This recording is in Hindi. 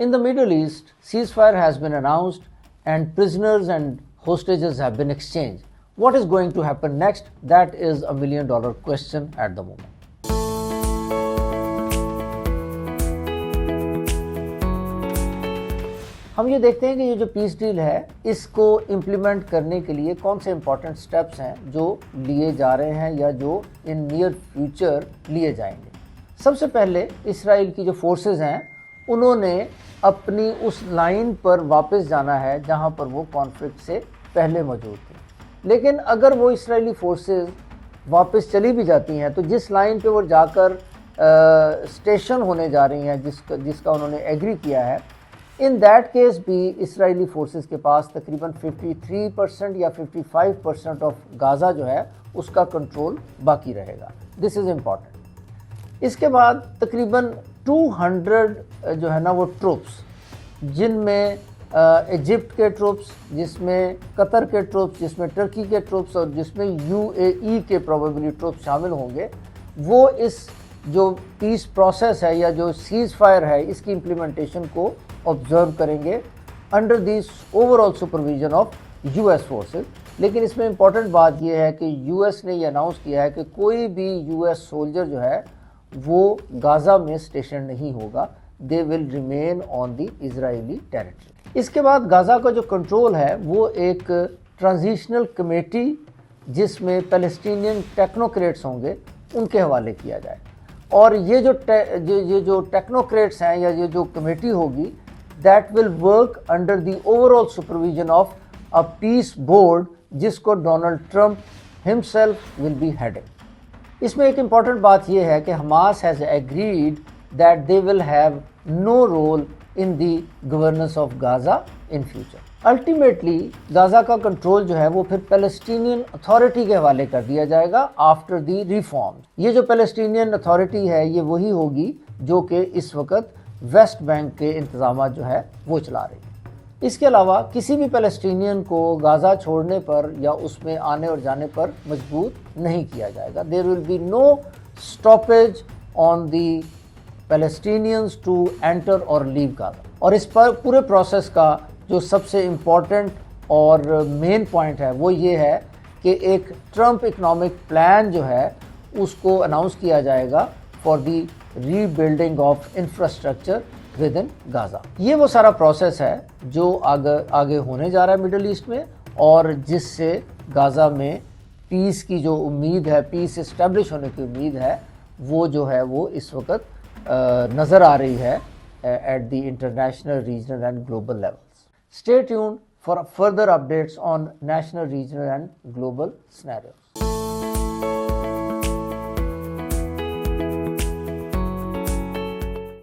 In the Middle East, ceasefire has been announced and prisoners and hostages have been exchanged. What is going to happen next? That is a $1 million question at the moment. हम ये देखते हैं कि ये जो पीस डील है इसको इम्प्लीमेंट करने के लिए कौन से इंपॉर्टेंट स्टेप्स हैं जो लिए जा रहे हैं या जो इन नियर फ्यूचर लिए जाएंगे। सबसे पहले इसराइल की जो फोर्सेस हैं उन्होंने अपनी उस लाइन पर वापस जाना है जहां पर वो कॉन्फ्लिक्ट से पहले मौजूद थी। लेकिन अगर वो इसराइली फोर्सेस वापस चली भी जाती हैं तो जिस लाइन पे वो जाकर स्टेशन होने जा रही हैं जिसका उन्होंने एग्री किया है, इन दैट केस भी इसराइली फोर्सेस के पास तकरीबन 53% या 55% ऑफ गाज़ा जो है उसका कंट्रोल बाकी रहेगा। This is important. इसके बाद तकरीबन 200 जो है ना वो ट्रूप्स, जिनमें इजिप्ट के ट्रूप्स, जिसमें कतर के ट्रूप्स, जिसमें टर्की के ट्रूप्स और जिसमें UAE के प्रोबेबली ट्रूप्स शामिल होंगे, वो इस जो पीस प्रोसेस है या जो सीज़ फायर है इसकी इम्प्लीमेंटेशन को ऑब्जर्व करेंगे under this overall supervision of US forces. लेकिन इसमें इम्पॉर्टेंट बात यह है कि US ने ये अनाउंस किया है कि कोई भी US सोल्जर जो है वो गाज़ा में स्टेशन नहीं होगा, they will remain on the Israeli territory. इसके बाद गाज़ा का जो कंट्रोल है वो एक ट्रांजिशनल कमेटी जिसमें पैलेस्टीनियन टेक्नोक्रेट्स होंगे उनके हवाले किया जाए। और ये जो टेक्नोक्रेट्स हैं या ये जो कमेटी होगी that will work under the overall supervision of a peace board जिसको Donald Trump himself will be heading. इसमें एक इम्पॉर्टेंट बात यह है कि Hamas has agreed that they will have no role in the governance of Gaza in future. Ultimately Gaza का कंट्रोल जो है वो फिर पैलेस्टीनियन अथॉरिटी के हवाले कर दिया जाएगा आफ्टर द रिफॉर्म। ये जो पैलेस्टीनियन अथॉरिटी है ये वही होगी जो कि इस वक्त वेस्ट बैंक के इंतजाम जो है वो चला रही है। इसके अलावा किसी भी पैलेस्टीनियन को गाज़ा छोड़ने पर या उसमें आने और जाने पर मजबूर नहीं किया जाएगा। There will be no stoppage on the Palestinians to enter और लीव गाज़ा। और इस पर पूरे प्रोसेस का जो सबसे इम्पॉर्टेंट और मेन पॉइंट है वो ये है कि एक ट्रंप इकोनॉमिक प्लान जो है उसको अनाउंस किया जाएगा for the rebuilding of infrastructure with in Gaza. ये वो सारा प्रोसेस है जो आगे होने जा रहा है मिडल ईस्ट में और जिससे गाज़ा में पीस की जो उम्मीद है, पीस इस्टेब्लिश होने की उम्मीद है, वो जो है वो इस वक्त नज़र आ रही है at the international, regional and global levels. Stay tuned for further updates on national, regional and global scenarios.